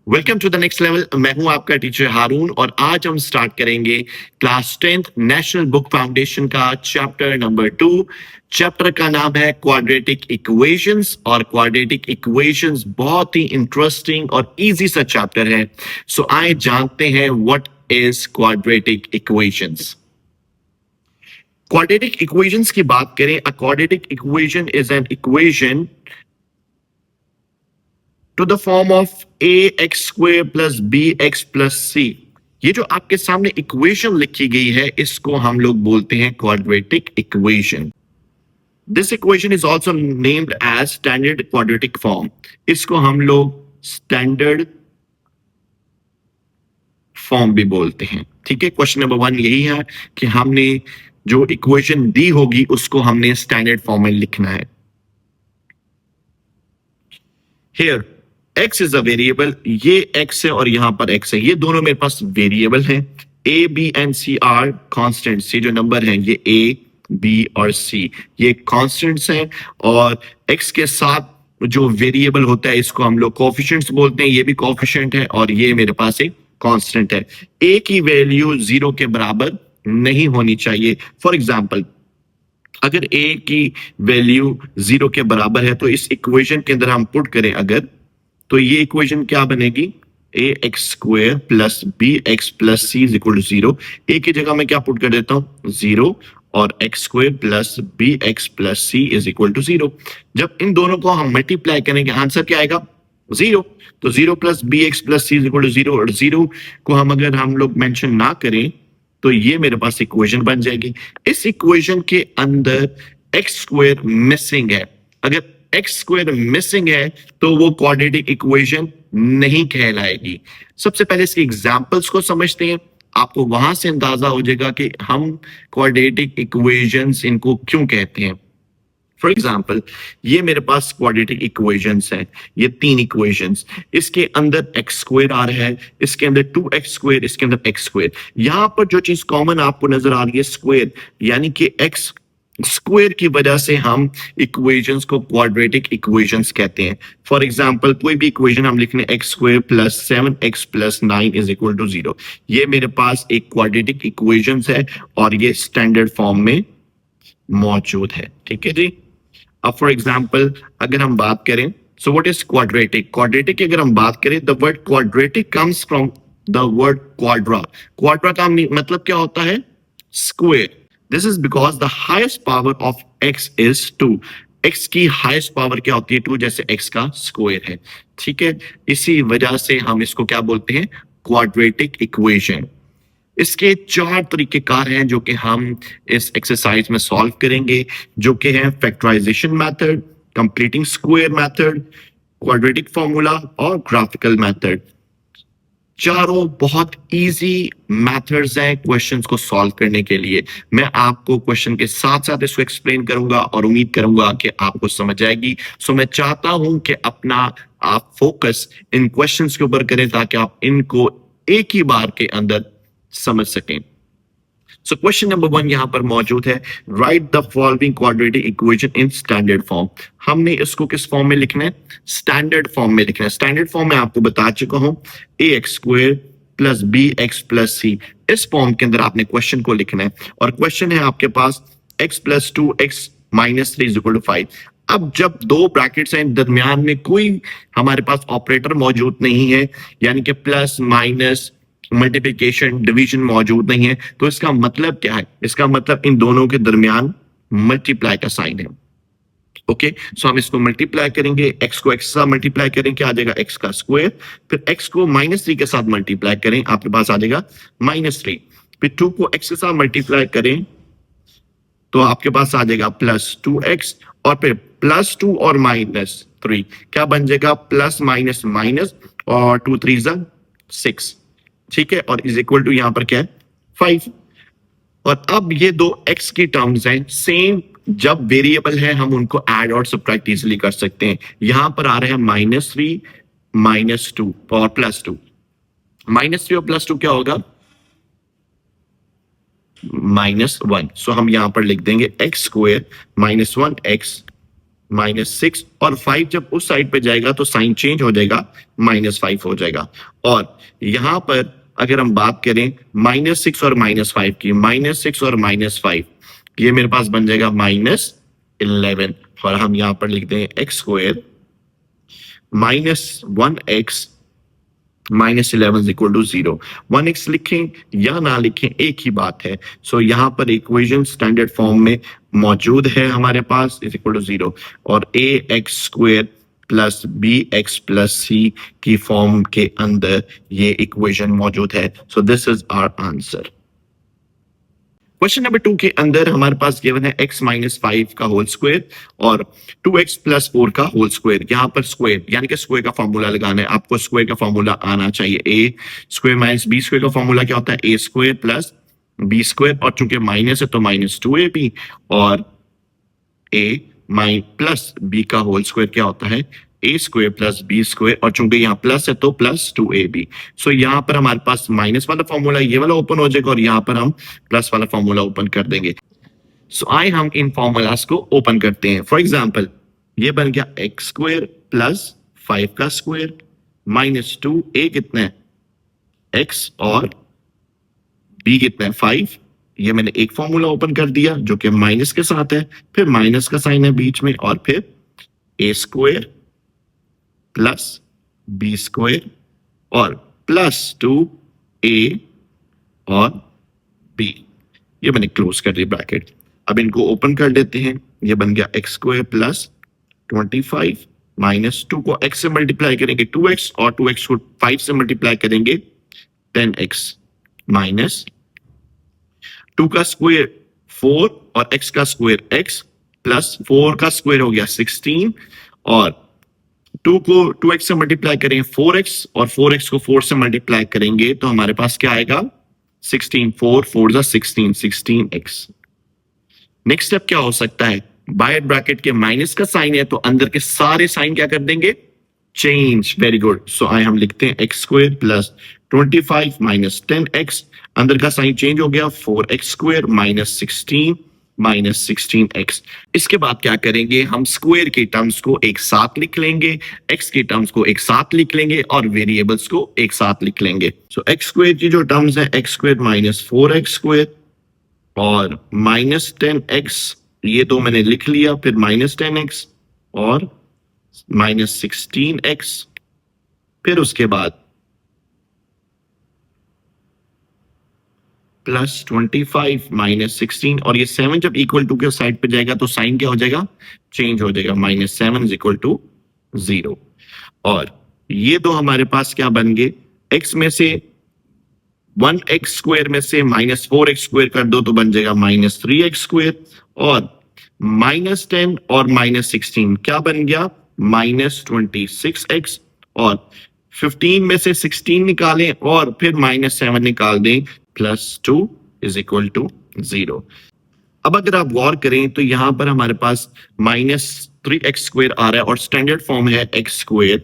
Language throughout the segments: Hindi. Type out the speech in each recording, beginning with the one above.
Welcome to the next level. मैं हूं आपका टीचर हारून और आज हम स्टार्ट करेंगे class 10th national book foundation का चैप्टर नंबर 2। चैप्टर का नाम है क्वाड्रेटिक इक्वेशंस और क्वाड्रेटिक इक्वेशंस बहुत ही इंटरेस्टिंग और इजी सा चैप्टर है। सो आइए जानते हैं what is quadratic equations. Quadratic equations की बात करें, a quadratic equation is an equation two the form of ax square plus bx plus c। ये जो आपके सामने इक्वेशन लिखी गई है इसको हम लोग बोलते हैं quadratic equation. This equation is also named as standard quadratic form. इसको हम लोग स्टैंडर्ड फॉर्म भी बोलते हैं। ठीक है, क्वेश्चन नंबर 1 यही है कि हमने जो इक्वेशन दी होगी उसको हमने स्टैंडर्ड फॉर्म में लिखना है। Here x is a variable, ये x है और यहां पर x है, ये दोनों मेरे पास वेरिएबल हैं। a b and c are constants. ये जो नंबर हैं ये a b और c ये कॉन्स्टेंट्स हैं और x के साथ जो वेरिएबल होता है इसको हम लोग कोएफिशिएंट्स बोलते हैं। ये भी कोएफिशिएंट है और ये मेरे पास एक कांस्टेंट है। a की वैल्यू 0 के बराबर नहीं होनी चाहिए। फॉर एग्जांपल, अगर a की वैल्यू 0 के बराबर है तो इस इक्वेशन के अंदर हम पुट करें अगर, तो ये इक्वेशन क्या बनेगी? ax square plus bx plus c is equal to 0। a की जगह मैं क्या पुट कर देता हूं? 0 और x square plus bx plus c is equal to 0। जब इन दोनों को हम मल्टीप्लाई करेंगे आंसर क्या आएगा? 0। तो 0 plus bx plus c is equal to 0 और 0 को हम लोग मेंशन ना करें तो ये मेरे पास इक्वेशन बन जाएगी। इस इक्वेशन के अंदर एक्स स्क्वायर मिसिंग है। अगर एक्स स्क्वायर मिसिंग है तो वो क्वाड्रेटिक इक्वेशन नहीं कहलाएगी। सबसे पहले इसके एग्जांपल्स को समझते हैं, आपको वहां से अंदाजा हो जाएगा कि हम क्वाड्रेटिक इक्वेशंस इनको क्यों कहते हैं। फॉर एग्जाम्पल, ये मेरे पास क्वाड्रेटिक इक्वेशंस हैं, ये 3 इक्वेशंस। इसके अंदर एक्स स्क्वेयर आ रहा है, इसके अंदर 2x स्क्वेयर, इसके अंदर एक्स स्क्वेयर। यहां पर जो चीज कॉमन आपको नजर आ रही है स्क्वेयर, यानी कि एक्स स्क्वेयर की वजह से हम इक्वेशंस को क्वाड्रेटिक इक्वेशंस कहते हैं। फॉर एग्जाम्पल, कोई भी इक्वेशन हम लिख लें x square plus 7x plus 9 is equal to 0, ये मेरे पास एक क्वाड्रेटिक इक्वेशंस है और ये स्टैंडर्ड फॉर्म में मौजूद है। ठीक है जी। अब फॉर एग्जाम्पल अगर हम बात करें, so what is quadratic? Quadratic की अगर हम बात करें, the word quadratic comes from the word Quadra. Quadra का मतलब क्या होता है? Square. This is because the highest power of x is 2। X की हाईएस्ट पावर क्या होती है? 2, जैसे एक्स का स्क्वायर है। ठीक है, इसी वजह से हम इसको क्या बोलते हैं? Quadratic equation. इसके 4 तरीकेकार हैं जो कि हम इस एक्सरसाइज में सॉल्व करेंगे, जो कि हैं factorization method, completing square method, quadratic formula और ग्राफिकल मेथड। चारों बहुत इजी मेथड्स हैं क्वेश्चंस को सॉल्व करने के लिए। मैं आपको क्वेश्चन के साथ साथ इसको एक्सप्लेन करूंगा और उम्मीद करूंगा कि आपको समझ आएगी। सो मैं चाहता हूं कि अपना आप फोकस इन क्वेश्चंस के ऊपर करें ताकि आप इनको एक ही बार के अंदर समझ सकें। सो क्वेश्चन नंबर 1 यहां पर मौजूद है, right the following quadratic equation in standard form. हमने इसको किस फॉर्म में लिखना है? स्टैंडर्ड फॉर्म में लिखना है। स्टैंडर्ड फॉर्म में आपको बता चुका हूं, ax square plus bx plus c। इस फॉर्म के अंदर आपने क्वेश्चन को लिखना है और क्वेश्चन है आपके पास x plus 2x minus 3 is equal to 5। अब जब दो ब्रैकेट्स हैं, दरमियान में कोई हमारे पास ऑपरेटर मौजूद नहीं है, यानी कि प्लस माइनस मल्टीप्लिकेशन डिवीजन मौजूद नहीं है, तो इसका मतलब क्या है? इसका मतलब इन दोनों के दरमियान मल्टीप्लाई का साइन है। ओके, सो हम इसको मल्टीप्लाई करेंगे, x को x के साथ मल्टीप्लाई करें, क्या आ जाएगा? x का स्क्वायर। फिर x को -3 के साथ मल्टीप्लाई करें, आपके पास आ जाएगा -3। फिर 2 को x के साथ मल्टीप्लाई करें तो आपके पास आ जाएगा +2x और फिर +2 और -3 क्या बन जाएगा? प्लस माइनस माइनस और 2 3 6। ठीक है, और इज इक्वल टू यहां पर क्या है? 5। और अब ये दो x की टर्म्स हैं, सेम जब वेरिएबल है हम उनको ऐड और सब्ट्रैक्ट इजीली कर सकते हैं। यहां पर आ रहे हैं -3 -2 और +2। -3 और +2 क्या होगा? -1। सो हम यहां पर लिख देंगे x स्क्वायर -1x -6 और 5 जब उस साइड पे जाएगा तो साइन चेंज हो जाएगा, -5 हो जाएगा। और यहाँ पर अगर हम बात करें -6 और -5 की, -6 और -5 ये मेरे पास बन जाएगा -11 और हम यहाँ पर लिखते हैं x square -1x -11 equal to 0। 1x लिखें या ना लिखें एक ही बात है। सो यहाँ पर इक्वेशन स्टैंडर्ड फॉर्म में मौजूद है हमारे पास इज इक्वल टू 0 और ax square plus bx plus c की फॉर्म के अंदर ये इक्वेशन मौजूद है। So this is our answer. Question number 2 के अंदर हमारे पास गिवन है x माइनस 5 का होल स्क्वायर और 2x प्लस 4 का होल स्क्वायर। यहाँ पर स्क्वायर यानी कि स्क्वायर का फॉर्मूला लगाना है आपको। स्क्वायर का फॉर्मूला आना चाहिए। ए स्क्वायर माइनस बी स्क्वायर का फॉर्मूला क्या होता है? ए स्क्वायर प्लस बी स्क्वायर और चूंकि माइनस है तो -2ab और a प्लस बी का होल स्क्वायर क्या होता है? ए स्क्वायर प्लस बी स्क्वायर और चूंकि यहाँ प्लस है तो प्लस 2ab। सो यहाँ पर हमारे पास माइनस वाला फॉर्मूला ये वाला ओपन हो जाएगा और यहाँ पर हम प्लस वाला फॉर्मूला ओपन कर देंगे। सो आए हम इन फॉर्मूलाज को ओपन करते हैं। फॉर एग्जाम्पल ये बन गया एक्स स्क्वायर प्लस 5 का स्क्वायर -2 a कितना है? x और b कितना है? 5। ये मैंने एक फॉर्मूला ओपन कर दिया जो कि माइनस के साथ है, फिर माइनस का साइन है बीच में और फिर a square plus b square और प्लस 2a और b। ये मैंने क्लोज कर दी ब्रैकेट। अब इनको ओपन कर देते हैं। ये बन गया एक्स स्क्वायर प्लस 25 -2 को x से मल्टीप्लाई करेंगे 2x और 2x को 5 से मल्टीप्लाई करेंगे 10x माइनस 2 का स्क्वायर 4 और x का स्क्वायर x प्लस 4 का स्क्वायर हो गया 16 और 2 को 2x से मल्टीप्लाई करेंगे 4x और 4x को 4 से मल्टीप्लाई करेंगे तो हमारे पास क्या आएगा? 16 4 4 16 16x। नेक्स्ट स्टेप क्या हो सकता है? बाय ब्रैकेट के माइनस का साइन है तो अंदर के सारे साइन क्या कर देंगे? चेंज। Very good. सो आए हम लिखते हैं x square plus 25 minus 10x। अंदर का साइन चेंज हो गया 4x स्क्वायर माइनस 16x। इसके बाद क्या करेंगे? हम स्क्वायर के टर्म्स को एक साथ लिख लेंगे, x के टर्म्स को एक साथ लिख लेंगे और वेरिएबल्स को एक साथ लिख लेंगे। सो एक्स स्क्वायर की जो टर्म्स है x square minus 4x square और माइनस 10x ये दो मैंने लिख लिया, फिर माइनस 10x और माइनस 16x, फिर उसके बाद प्लस 25 माइनस 16 और ये 7 जब इक्वल टू के साइड पे जाएगा तो साइन क्या हो जाएगा? चेंज हो जाएगा। -7 इज इक्वल टू 0 और ये दो हमारे पास क्या बन गए? x में से 1x स्क्वायर में से -4x स्क्वायर कर दो तो बन जाएगा -3x स्क्वायर और -10 और -16 क्या बन गया? -26x और 15 में से 16 निकालें और फिर -7 निकाल दें +2 इज इक्वल टू 0। अब अगर आप गौर करें तो यहां पर हमारे पास -3x स्क्वायर आ रहा है और स्टैंडर्ड फॉर्म है x square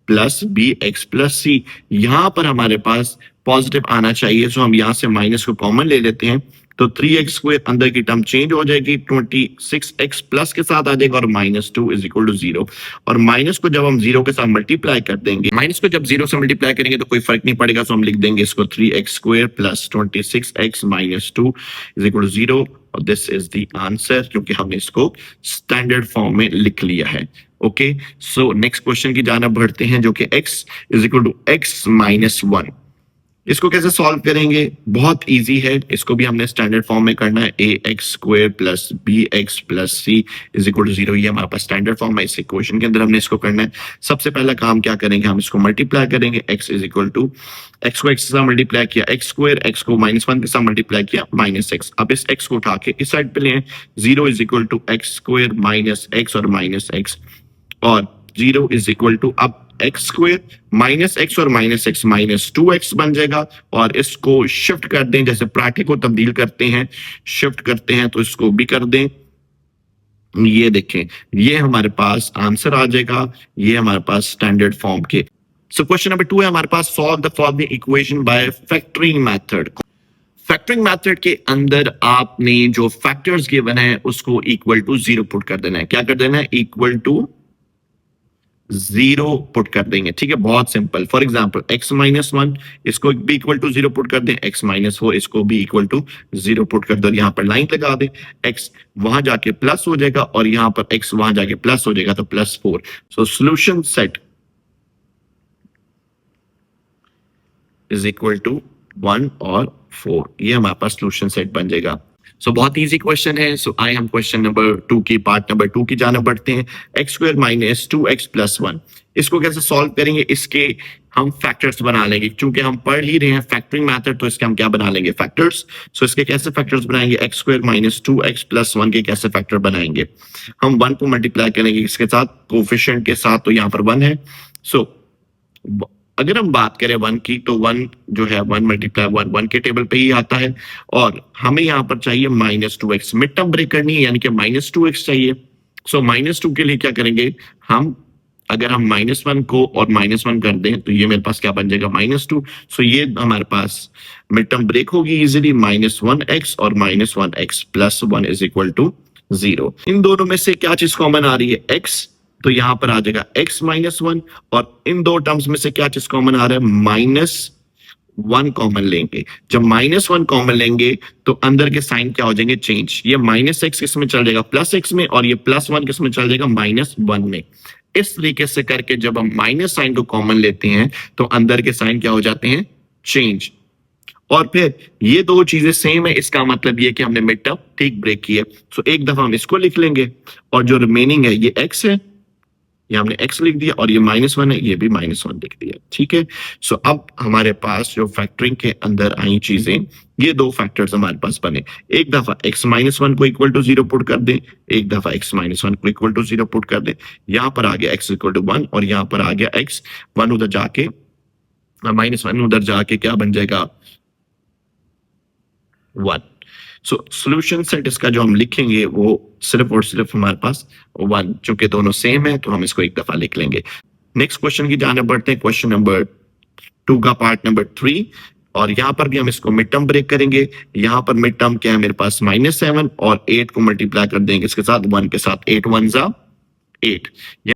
plus bx plus c। यहां पर हमारे पास पॉजिटिव आना चाहिए, सो हम यहां से माइनस को कॉमन ले लेते हैं तो 3x स्क्वायर अंदर की टर्म चेंज हो जाएगी, 26x प्लस के साथ आ जाएगा और -2 इज इक्वल टू 0। और माइनस को जब हम 0 के साथ मल्टीप्लाई कर देंगे, माइनस को जब 0 से मल्टीप्लाई करेंगे तो कोई फर्क नहीं पड़ेगा, सो हम लिख देंगे इसको 3x square plus 26x minus 2 is equal to 0 और दिस इज द आंसर क्योंकि हमने इसको स्टैंडर्ड फॉर्म में लिख लिया है। ओके, सो नेक्स्ट क्वेश्चन की जाना बढ़ते हैं जो कि x is equal to x minus 1। इसको कैसे सॉल्व करेंगे? बहुत इजी है। इसको भी हमने स्टैंडर्ड फॉर्म में करना है। ax square plus bx plus c is equal to 0। ये हमारे पास स्टैंडर्ड फॉर्म है। इस इक्वेशन के अंदर हमने इसको करना है। सबसे पहला काम क्या करेंगे? हम इसको मल्टीप्लाई करेंगे। x is equal to x को x के साथ मल्टीप्लाई किया x स्क्वायर, x को -1 के साथ मल्टीप्लाई किया -x। अब इस x को उठा के इस साइड पे ले 0 is equal to x square minus x और -x और 0 इज इक्वल टू अब एक्स स्क्वायर -x और -x -2x बन जाएगा और इसको शिफ्ट कर दें, जैसे ब्रैकेट को तब्दील करते हैं शिफ्ट करते हैं तो इसको भी कर दें। ये देखें, ये हमारे पास आंसर आ जाएगा। ये हमारे पास स्टैंडर्ड फॉर्म के। सो क्वेश्चन नंबर 2 है हमारे पास, solve the following equation by factoring method. Factoring method के अंदर आपने जो फैक्टर्स गिवन है उसको इक्वल टू 0 पुट कर देना है। क्या कर देना है? इक्वल टू 0 पुट कर देंगे। ठीक है, बहुत सिंपल। फॉर एग्जांपल x-1 इसको भी इक्वल टू 0 पुट कर दें, x-4 इसको भी इक्वल टू 0 पुट कर दो, यहां पर लाइन लगा दें, x वहां जाके प्लस हो जाएगा और यहां पर x वहां जाके प्लस हो जाएगा, तो +4। So solution set is equal to 1 और 4, ये हमारे पास सोल्यूशन सेट बन जाएगा। सो बहुत इजी क्वेश्चन है। सो आए हम क्वेश्चन नंबर 2 की पार्ट नंबर 2 की जाना बढ़ते हैं। x² - 2x + 1 इसको कैसे सॉल्व करेंगे? इसके हम फैक्टर्स बना लेंगे, क्योंकि हम पढ़ ही रहे हैं फैक्टरिंग मेथड, तो इसके हम क्या बना लेंगे? फैक्टर्स। सो इसके कैसे फैक्टर्स बनाएंगे? x² - 2x + 1 के कैसे फैक्टर बनाएंगे? हम 1 को मल्टीप्लाई करेंगे इसके साथ, कोफिशिएंट के साथ, तो यहाँ पर 1 है। सो अगर हम बात करें 1 की, तो 1 जो है 1 × 1 1 के टेबल पे ही आता है, और हमें यहाँ पर चाहिए -2x, मिड टर्म ब्रेक करनी है, यानी कि -2x चाहिए। सो -2 के लिए क्या करेंगे हम? अगर हम -1 को और -1 कर दें तो ये मेरे पास क्या बन जाएगा? -2। सो ये हमारे पास मिड टर्म ब्रेक होगी इजीली, -1x और -1x + 1 इज इक्वल टू 0। इन दोनों में से क्या चीज कॉमन आ रही है? x, तो यहां पर आ जाएगा x - 1, और इन दो टर्म्स में से क्या चीज कॉमन आ रहा है? -1 कॉमन लेंगे। जब -1 कॉमन लेंगे तो अंदर के साइन क्या हो जाएंगे? चेंज। ये -x किस में चल जाएगा? +x में, और ये +1 किस में चल जाएगा? -1 में। इस तरीके से करके जब हम माइनस साइन को कॉमन लेते हैं तो अंदर के साइन क्या हो जाते हैं? चेंज। और फिर ये दो चीजें सेम है, इसका मतलब ये कि हमने मिड टर्म ठीक ब्रेक की है। सो एक दफा हम इसको लिख लेंगे, और जो रिमेनिंग है ये x है, ये हमने x लिख दिया, और ये -1 है, ये भी -1 लिख दिया। ठीक है। सो अब हमारे पास जो फैक्टरिंग के अंदर आई चीजें, ये दो फैक्टर्स हमारे पास बने। एक दफा x -1 को इक्वल टू 0 पुट कर दें, एक दफा x -1 को इक्वल टू 0 पुट कर दें। यहां पर आ गया x इक्वल टू 1, और यहां पर आ गया x 1 उधर जाके -1 उधर जाके क्या बन जाएगा? 1। सो सोल्यूशन सेट इसका जो हम लिखेंगे वो सिर्फ और सिर्फ हमारे पास 1, चूंकि दोनों सेम है तो हम इसको एक दफा लिख लेंगे। नेक्स्ट क्वेश्चन की जाने बढ़ते हैं, क्वेश्चन नंबर 2 का पार्ट नंबर 3, और यहां पर भी हम इसको मिड टर्म ब्रेक करेंगे। यहां पर मिड टर्म क्या है मेरे पास? -7, और 8 को मल्टीप्लाई कर देंगे इसके साथ 1 के साथ, 8 1 जा 8।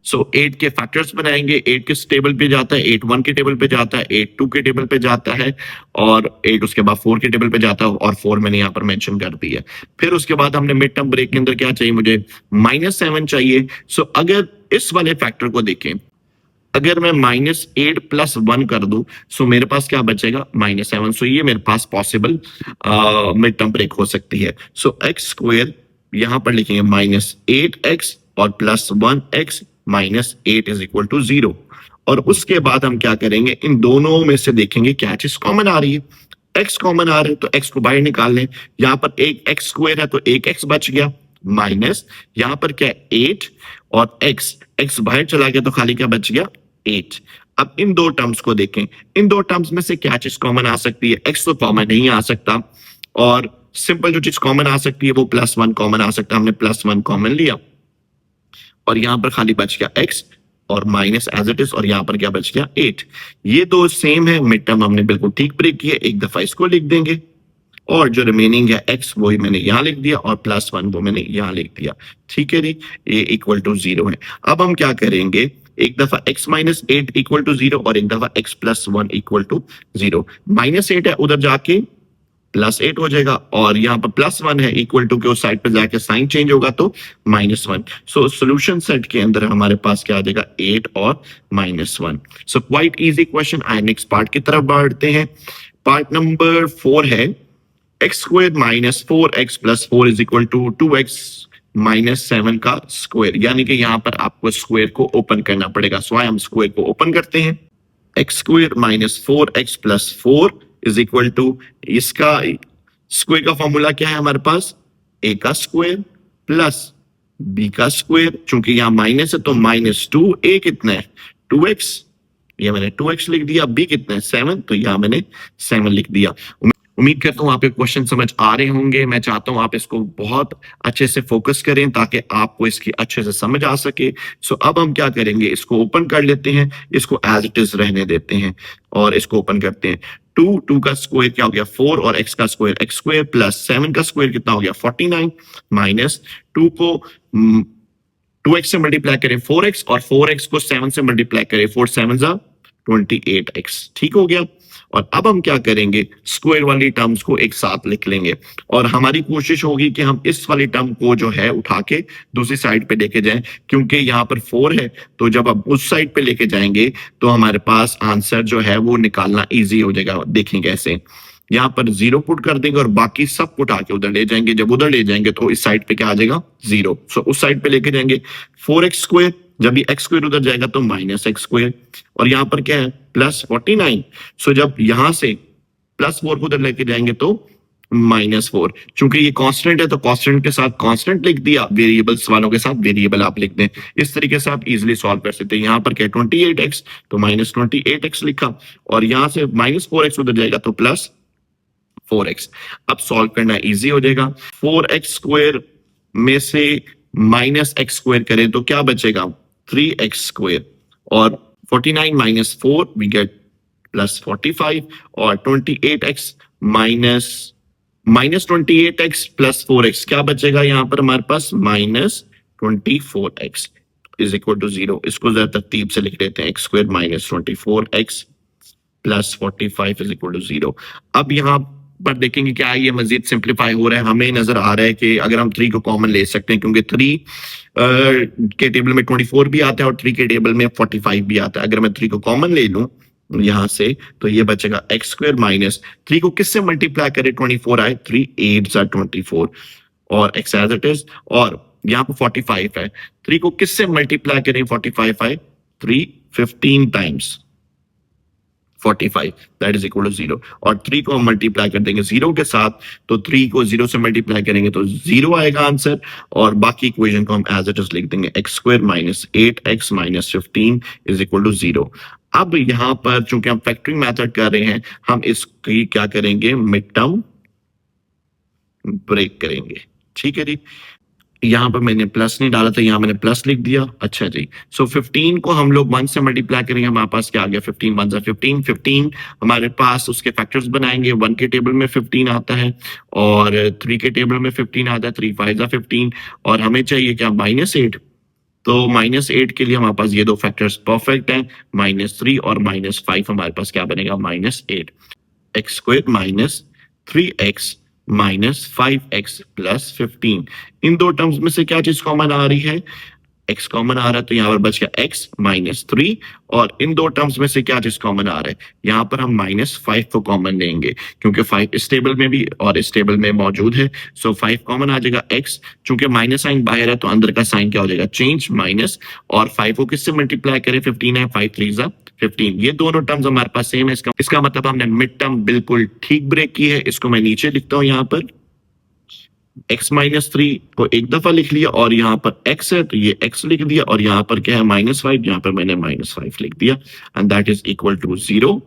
सो 8 के फैक्टर्स बनाएंगे। 8 किस टेबल पे जाता है? 8 1 के टेबल पे जाता है, 8 2 के टेबल पे जाता है, और 8 उसके बाद 4 के टेबल पे जाता है, और 4 मैंने यहाँ पर मेंशन कर दिया। फिर उसके बाद हमने मिड टर्म ब्रेक के अंदर क्या चाहिए मुझे? -7 चाहिए। सो अगर इस वाले फैक्टर को देखें, अगर मैं -8 + 1 कर दूं, सो मेरे पास क्या बचेगा? -7। सो ये मेरे पास पॉसिबल मिड टर्म ब्रेक हो सकती है। सो x² यहां पर लिखेंगे -8x और +1x -8 इज इक्वल टू 0। और उसके बाद हम क्या करेंगे? इन दोनों में से देखेंगे क्या चीज कॉमन आ रही है। x कॉमन आ रहा है तो x को बाहर निकाल लें। यहां पर एक x² है तो एक x बच गया, माइनस यहां पर क्या है? 8, और x बाहर चला गया तो खाली क्या बच गया? 8। अब इन दो टर्म्स को देखें, इन दो टर्म्स में से क्या चीज कॉमन आ सकती है? x तो कॉमन नहीं आ सकता, और सिंपल जो चीज कॉमन आ सकती है वो +1 कॉमन आ सकता है। हमने +1 कॉमन लिया, और यहां पर खाली बच गया x, और माइनस एज इट इज, और यहां पर क्या बच गया? 8। ये दो सेम है, मिड टर्म हमने बिल्कुल ठीक ब्रेक किया। एक दफा इसको लिख देंगे, और जो रिमेनिंग है x वही मैंने यहां लिख दिया, और +1 वो मैंने यहां लिख दिया। ठीक है जी, ये इक्वल टू 0 है। अब हम क्या करेंगे? एक दफा x -8 इक्वल टू 0, और एक दफा x +1 इक्वल टू 0। -8 है उधर जाके +8 हो जाएगा, और यहाँ पर +1 है इक्वल टू के उस साइड पे जाके साइन चेंज होगा तो -1। सो सोल्यूशन सेट के अंदर हमारे पास क्या आ जाएगा? 8 और -1। So quite easy question. आए नेक्स्ट पार्ट की तरफ बढ़ते हैं। पार्ट नंबर 4 है x² - 4x + 4 is equal to 2x - 7 का स्क्वायर, यानी कि यहाँ पर आपको स्क्वायर को ओपन करना पड़ेगा। सो हम स्क्वायर को ओपन करते हैं। x² - 4x + 4 is equal to, इसका स्क्वायर का फॉर्मूला क्या है हमारे पास? a का स्क्वायर प्लस b का स्क्वायर, चूंकि यहाँ माइनस है तो -2, a कितना है? 2x, ये मैंने 2x लिख दिया। b कितना है? 7, तो यहाँ मैंने 7 लिख दिया। उम्मीद करता हूँ आपके क्वेश्चन समझ आ रहे होंगे। मैं चाहता हूँ आप इसको बहुत अच्छे से फोकस करें ताकि आपको इसकी अच्छे से समझ आ सके। सो अब हम क्या करेंगे? इसको ओपन कर लेते हैं, इसको एज इट इज रहने देते हैं, और इसको ओपन करते हैं। टू का स्क्वायर क्या हो गया 4 और x का स्क्वायर x स्क्वायर प्लस 7 का स्क्वायर कितना हो गया 49 माइनस 2 को 2x से मल्टीप्लाई करें 4x और 4x को 7 से मल्टीप्लाई करें 4 7 जा 28x ठीक हो गया। और अब हम क्या करेंगे स्क्वायर वाली टर्म्स को एक साथ लिख लेंगे और हमारी कोशिश होगी कि हम इस वाली टर्म को जो है उठा के दूसरी साइड पे लेके जाएं क्योंकि यहाँ पर 4 है तो जब आप उस साइड पे लेके जाएंगे तो हमारे पास आंसर जो है वो निकालना इजी हो जाएगा। देखें कैसे यहाँ पर 0 पुट कर देंगे और बाकी सब पुट आके उधर ले जाएंगे। जब उधर ले जाएंगे तो इस साइड पे क्या आ जाएगा 0 सो उस साइड पे लेके जाएंगे 4x स्क्वायर जब ये x स्क्वायर उधर जाएगा तो माइनस x स्क्वायर और यहाँ पर क्या है प्लस 49 सो जब यहां से प्लस 4 को उधर लेके जाएंगे तो -4 चूंकि ये कांस्टेंट है तो कांस्टेंट के साथ कांस्टेंट लिख दिया वेरिएबल्स वालों के साथ वेरिएबल आप लिख दें। इस तरीके से आप इजीली सॉल्व कर सकते हैं। यहाँ पर क्या 28x तो -28x लिखा और यहाँ से -4x उधर जाएगा तो प्लस 4x। अब सॉल्व करना इजी हो जाएगा। 4x स्क्वायर में से -x स्क्वायर करें तो क्या बचेगा 3x स्क्वायर और 49 माइनस 4 वी गेट प्लस 45 और 28x minus 28x plus 4x क्या बचेगा यहाँ पर हमारे पास -24x इज इक्वल टू 0। इसको जरा तरतीब से लिख लेते हैं x square -24x plus 45 is equal to 0। अब यहाँ पर देखेंगे क्या ये मजीद सिंप्लीफाई हो रहा है। हमें नजर आ रहा है कि अगर हम 3 को कॉमन ले सकते हैं क्योंकि 3 के टेबल में 24 भी आता है और 3 के टेबल में 45 भी आता है। अगर मैं 3 को कॉमन ले लूं यहां से तो ये बचेगा x स्क्वायर माइनस 3 को किससे मल्टीप्लाई करें 24 आए 3 8 24 और x एज इट इज और यहाँ पर 45 है 3 को किससे मल्टीप्लाई करें 45 आए 3 15 times 45 that is equal to 0 और 3 को हम मल्टीप्लाई कर देंगे 0 के साथ तो 3 को 0 से मल्टीप्लाई करेंगे तो 0 आएगा आंसर और बाकी इक्वेशन को हम एज इट इज लिख देंगे x square minus 8x minus 15 is equal to 0। अब यहां पर चूंकि हम फैक्टरिंग मेथड कर रहे हैं हम इसकी क्या करेंगे मिड टर्म ब्रेक करेंगे। ठीक है जी यहाँ पर मैंने प्लस नहीं डाला था यहाँ मैंने प्लस लिख दिया। अच्छा जी सो 15 को हम लोग 1 से मल्टीप्लाई करेंगे हमारे पास क्या आ गया 15 1 15 15 हमारे पास उसके फैक्टर्स बनाएंगे 1 के टेबल में 15 आता है और 3 के टेबल में 15 आता है 3 5 15 और हमें चाहिए क्या -8 तो -8 के लिए हमारे पास ये दो फैक्टर्स परफेक्ट हैं -3 और -5 हमारे पास क्या बनेगा -8 x square minus 3x minus 5x plus 15 इन दो टर्म्स में से क्या चीज कॉमन आ रही है x कॉमन आ रहा है तो यहाँ पर बच गया x -3 और इन दो टर्म्स में से क्या चीज कॉमन आ रहा है यहाँ पर हम -5 को कॉमन लेंगे क्योंकि 5 इस टेबल में भी और इस टेबल में मौजूद है सो 5 कॉमन आ जाएगा x चूंकि माइनस साइन बाहर है तो अंदर का साइन क्या हो जाएगा चेंज माइनस और 5 को किससे मल्टीप्लाई करें 15 है 5 3 15 ये दोनों टर्म्स हमारे पास सेम है। इसका मतलब हमने मिड टर्म बिल्कुल ठीक ब्रेक की है। इसको मैं नीचे लिखता हूं यहाँ पर x -3 को एक दफा लिख लिया और यहाँ पर x है तो ये x लिख दिया और यहाँ पर क्या है -5 यहाँ पर मैंने -5 लिख दिया and that is equal to 0।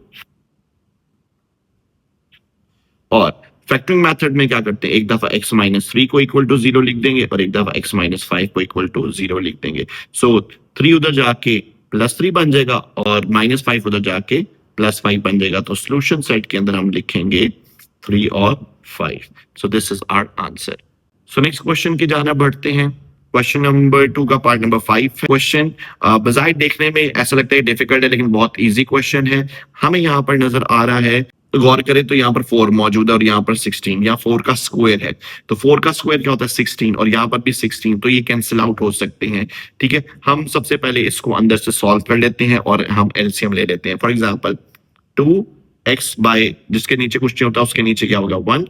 और फैक्टरिंग मेथड में क्या करते हैं एक दफा x -3 को इक्वल टू 0 लिख देंगे और एक दफा x -5 को इक्वल टू 0 लिख देंगे। सो 3 उधर जाके +3 बन जाएगा और -5 उधर जाके +5 बन जाएगा तो सॉल्यूशन सेट के अंदर हम लिखेंगे 3 और 5। So this is our answer. So next question की जाना बढ़ते हैं। क्वेश्चन नंबर 2 का पार्ट नंबर 5 क्वेश्चन बजाय देखने में ऐसा लगता है डिफिकल्ट है लेकिन बहुत इजी क्वेश्चन है। हमें यहाँ पर नजर आ रहा है तो गौर करें तो यहाँ पर 4 मौजूद है और यहाँ पर 16 यहाँ 4 का स्क्वायर है तो 4 का स्क्वायर क्या होता है 16 और यहाँ पर भी 16 तो ये कैंसिल आउट हो सकते हैं। ठीक है हम सबसे पहले इसको अंदर से सॉल्व कर लेते हैं और हम एलसीएम ले लेते हैं। फॉर एग्जांपल 2x बाय जिसके नीचे कुछ नहीं होता उसके नीचे क्या होगा 1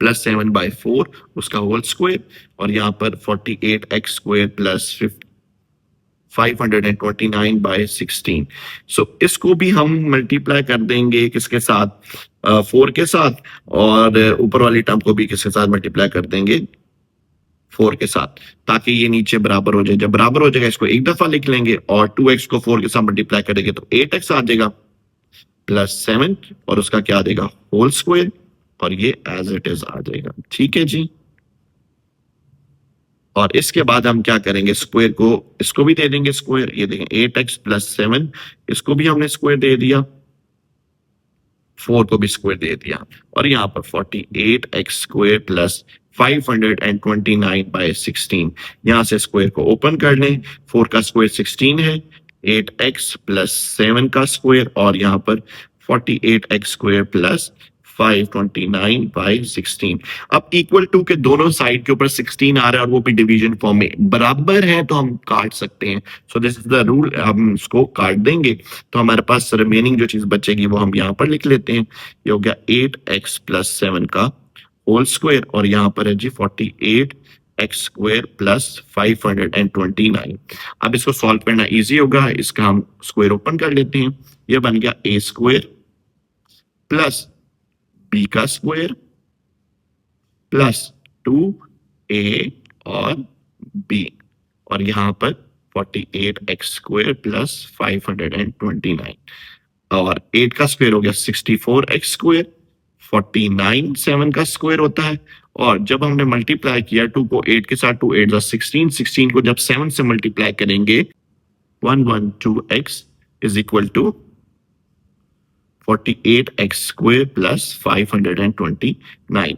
+7 बाय 4 उसका होल स्क्वायर और यहाँ पर 48x स्क्वायर प्लस 529 बाय 16। सो इसको भी हम मल्टीप्लाई कर देंगे किसके साथ 4 के साथ और ऊपर वाली टर्म को भी किसके साथ मल्टीप्लाई कर देंगे 4 के साथ ताकि ये नीचे बराबर हो जाए। जब बराबर हो जाएगा इसको एक दफा लिख लेंगे और 2x को 4 के साथ मल्टीप्लाई करेंगे तो 8x आ जाएगा +7 और उसका क्या आ जाएगा होल स्क्वायर और ये एज इट इज आ जाएगा। ठीक है जी और इसके बाद हम क्या करेंगे स्क्वायर को इसको भी दे देंगे स्क्वायर ये देखें 8x +7 इसको भी हमने स्क्वायर दे दिया 4 को भी स्क्वायर दे दिया और यहाँ पर 48x स्क्वायर प्लस 529/16। यहाँ से स्क्वायर को ओपन कर लें। 4 का स्क्वायर 16 है, 8x प्लस 7 का स्क्वायर और यहाँ पर 48x स्क्वायर प्लस 529/16। अब इक्वल टू के दोनों साइड के ऊपर 16 आ रहा है और वो भी डिवीजन फॉर्म में बराबर है तो हम काट सकते हैं। सो दिस इज द रूल। हम इसको काट देंगे तो हमारे पास रिमेनिंग जो चीज बचेगी वो हम यहाँ पर लिख लेते हैं। ये हो गया 8x प्लस 7 का होल स्क्वायर और यहाँ पर है जी 48x स्क्वायर प्लस 529। अब इसको सॉल्व करना इजी होगा। इसका हम स्क्वायर ओपन कर लेते हैं। ये बन गया a स्क्वायर प्लस b का स्क्वायर प्लस 2a और b और यहाँ पर 48x स्क्वायर प्लस 529 और 8 का स्क्वायर हो गया 64x स्क्वायर, 49 7 का स्क्वायर होता है और जब हमने मल्टीप्लाई किया 2 को 8 के साथ 2 8 16, 16 को जब 7 से मल्टीप्लाई करेंगे 112x is equal to 48x square plus 529।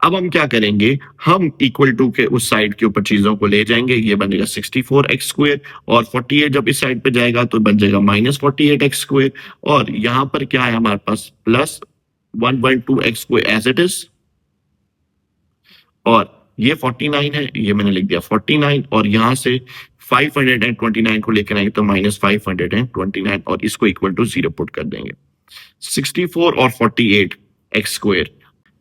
अब हम क्या करेंगे, हम इक्वल टू के उस साइड के ऊपर चीजों को ले जाएंगे। ये बनेगा 64x स्क्वायर और 48 जब इस साइड पे जाएगा तो बन जाएगा -48x स्क्वायर और यहाँ पर क्या है हमारे पास plus 112x square as it is और ये 49 है, ये मैंने लिख दिया 49 और यहाँ से 529 को लेकर आएंगे तो -529 और इसको इक्वल टू 0 पुट कर देंगे। 64 और 48 एक्स स्क्वायर,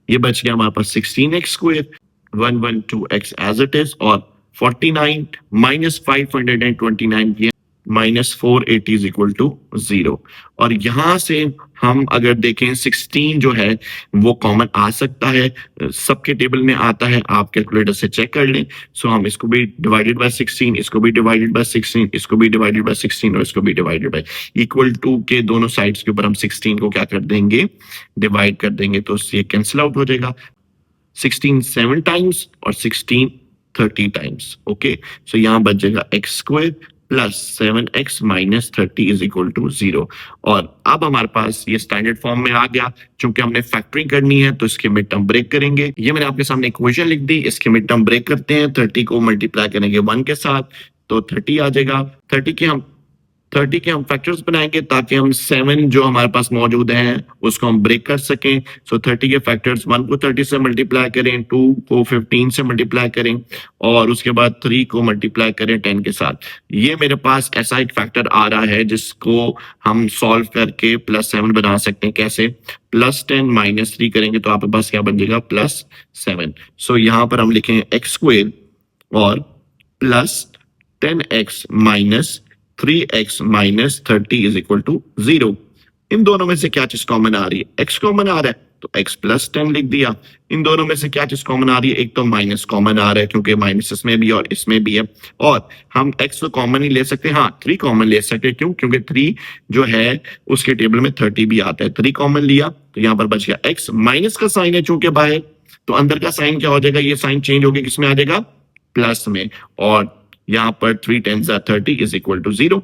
ये बच गया हमारे पास 16x square, 112x as it is और 49 माइनस 529 ये -480 इज इक्वल टू 0 और यहां से हम अगर देखें 16 जो है वो कॉमन आ सकता है, सबके टेबल में आता है, आप कैलकुलेटर से चेक कर लें। सो हम इसको भी डिवाइडेड बाय 16, इसको भी डिवाइडेड बाय 16, इसको भी डिवाइडेड बाय 16 और इसको भी डिवाइडेड बाय इक्वल टू के दोनों साइड्स के ऊपर हम 16 को क्या कर देंगे, डिवाइड कर देंगे तो ये कैंसिल आउट हो जाएगा। 16 7 टाइम्स और 16 30 टाइम्स। ओके, सो यहाँ बच जाएगा x square plus 7x minus 30 is equal to 0 और अब हमारे पास ये स्टैंडर्ड फॉर्म में आ गया। चूंकि हमने फैक्टरिंग करनी है तो इसके मिड टर्म ब्रेक करेंगे। ये मैंने आपके सामने इक्वेशन लिख दी, इसके मिड टर्म ब्रेक करते हैं। 30 को मल्टीप्लाई करेंगे 1 के साथ तो 30 आ जाएगा। 30 के हम फैक्टर्स बनाएंगे ताकि हम 7 जो हमारे पास मौजूद हैं उसको हम ब्रेक कर सकें। सो 30 के फैक्टर्स 1 को 30 से मल्टीप्लाई करें, 2 को 15 से मल्टीप्लाई करें और उसके बाद 3 को मल्टीप्लाई करें 10 के साथ। ये मेरे पास ऐसा एक फैक्टर आ रहा है जिसको हम सॉल्व करके +7 बना सकते हैं। कैसे? +10 -3 करेंगे तो आपके पास क्या बन जाएगा +7। सो यहाँ पर हम लिखें x स्क्वायर और plus 10x minus 3x minus 30 is equal to 0। इन दोनों में से क्या चीज कॉमन आ रही है? x कॉमन आ रहा है तो x प्लस 10 लिख दिया। इन दोनों में से क्या चीज कॉमन आ रही है? एक तो माइनस कॉमन आ रहा है क्योंकि माइनस इसमें भी और इसमें भी है और हम x तो कॉमन ही ले सकते हैं। हाँ, 3 कॉमन ले सकते हैं। क्यों? क्योंकि 3 जो है उसके टेबल में 30 भी आता है। 3 कॉमन लिया तो यहाँ पर बच गया x, माइनस का साइन है चूंकि बाहर तो अंदर का साइन क्या हो जाएगा? ये साइन चेंज होकर किसमें आ जाएगा? प्लस में और यहाँ पर 3 10 30 इज इक्वल टू 0।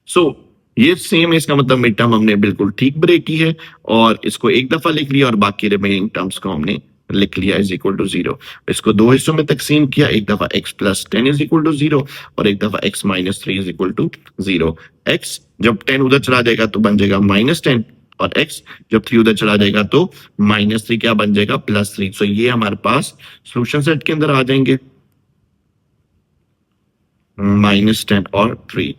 सो ये सेम है, इसका मतलब मिड टर्म हमने बिल्कुल ठीक ब्रेक की है और इसको एक दफा लिख लिया और बाकी रिमेनिंग टर्म्स को हमने लिख लिया इज इक्वल टू 0। इसको दो हिस्सों में तकसीम किया, एक दफा x plus 10 is equal to 0 और एक दफा x minus 3 is equal to 0। x जब 10 उधर चला जाएगा तो बन जाएगा -10 और x जब 3 उधर चला जाएगा तो -3 क्या बन जाएगा +3। सो ये हमारे पास सोल्यूशन सेट के अंदर आ जाएंगे -10 और 3।